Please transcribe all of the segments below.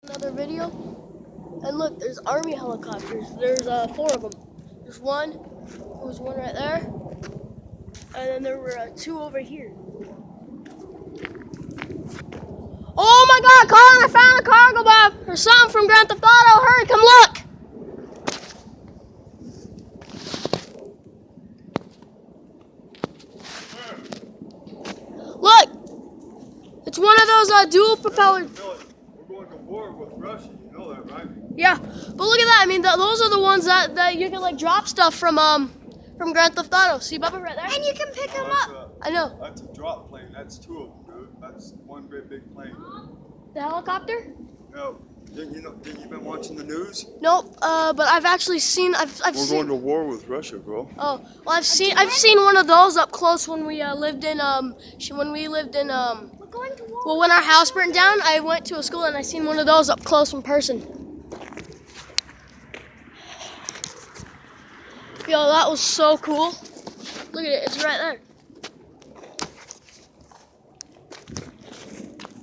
Another video, and look, there's army helicopters. There's 4 of them. There's one. There was one right there, and then there were 2 over here. Oh my God, Colin! I found a cargo bob or something from Grand Theft Auto. Hurry, come look! Look, it's one of those dual propellers. We're going to war with Russia. You know that, right? Yeah, but look at that. I mean, those are the ones that you can like drop stuff from Grand Theft Auto. See, Bubba, right there. And you can pick them up. I know. That's a drop plane. That's 2 of them, dude. That's one great big plane. The helicopter? No. Didn't you been watching the news? Nope. But I've actually seen. We're going to war with Russia, bro. Oh, well, I've seen one of those up close when we lived in We're going to war. Well, when our house burned down, I went to a school and I seen one of those up close in person. Yo, that was so cool. Look at it, it's right there.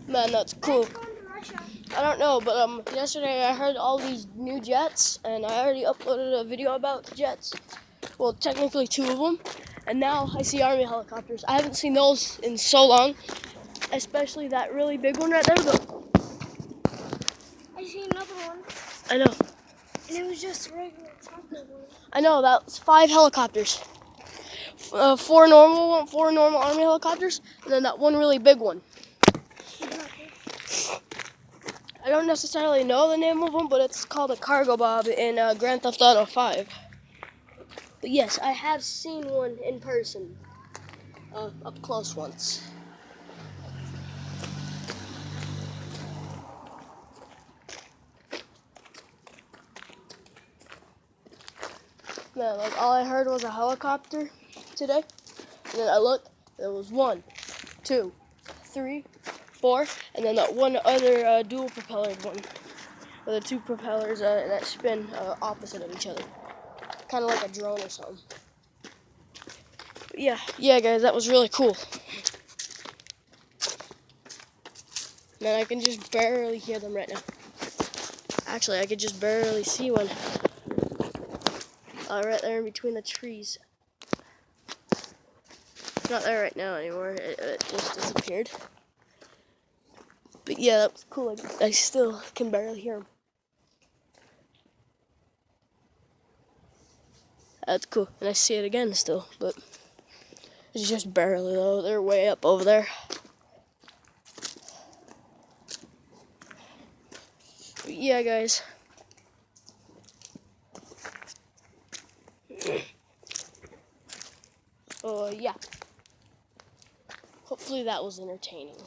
Man, that's cool. I don't know, but yesterday I heard all these new jets, and I already uploaded a video about jets. Well, technically 2 of them, and now I see army helicopters. I haven't seen those in so long, especially that really big one right there. But I see another one. I know. And it was just a regular chocolate one. I know, that's 5 helicopters. 4 normal army helicopters, and then that one really big one. I don't necessarily know the name of them, but it's called a cargo bob in Grand Theft Auto 5. But yes, I have seen one in person, up close once. Man, like all I heard was a helicopter today, and then I looked, there was 1, 2, 3, 4, and then that one other dual propellered one, with the 2 propellers that spin opposite of each other, kind of like a drone or something. But yeah, guys, that was really cool. Man, I can just barely hear them right now. Actually, I could just barely see one. Right there in between the trees. It's not there right now anymore. It just disappeared. But yeah, that was cool. I still can barely hear them. That's cool. And I see it again still, but it's just barely though. They're way up over there. But yeah, guys. Yeah. Hopefully that was entertaining.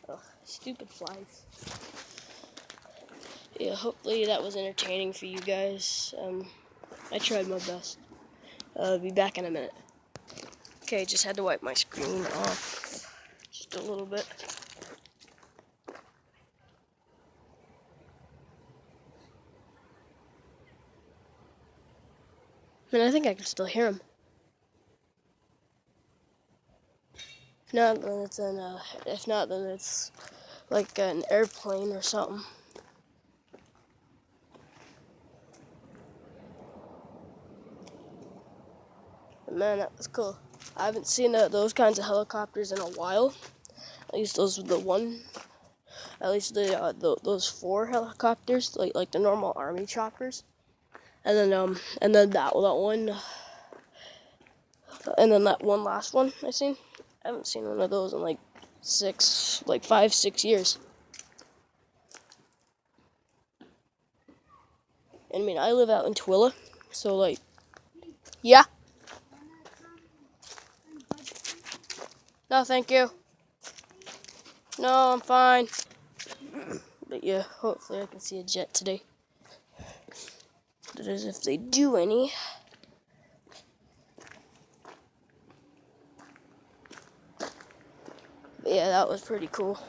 Oh, stupid flies. Yeah, hopefully that was entertaining for you guys. I tried my best. I'll be back in a minute. Okay, just had to wipe my screen off just a little bit. And I think I can still hear him. If not, then it's like an airplane or something. But man, that was cool. I haven't seen those kinds of helicopters in a while. At least those were those 4 helicopters, like the normal army choppers. And then that one, and then that one last one I seen. I haven't seen one of those in like 5, 6 years. And I mean, I live out in Twilla, so like, yeah. No, thank you. No, I'm fine. But yeah, hopefully I can see a jet today. That is, if they do any. But yeah, that was pretty cool.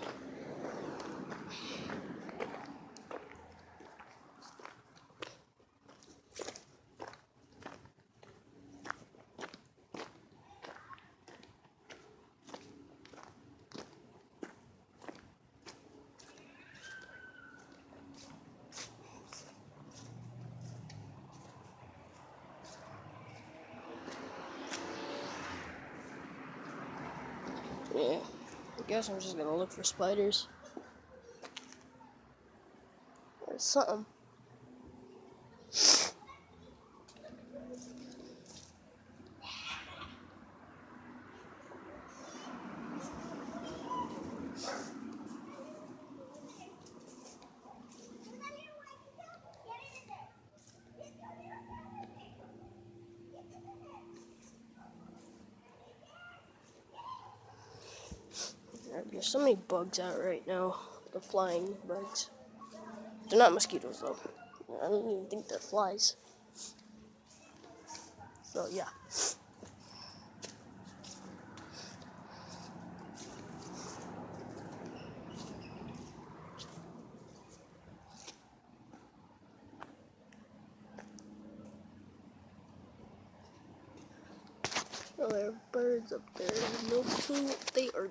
Yeah. I guess I'm just gonna look for spiders. There's something. There's so many bugs out right now. The flying bugs. They're not mosquitoes though. I don't even think they're flies. So yeah. Oh, there are birds up there. No clue what they are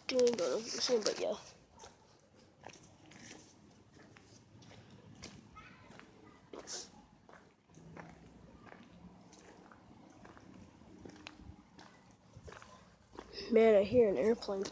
doing. Don't know what you're saying, but yeah. Man, I hear an airplane.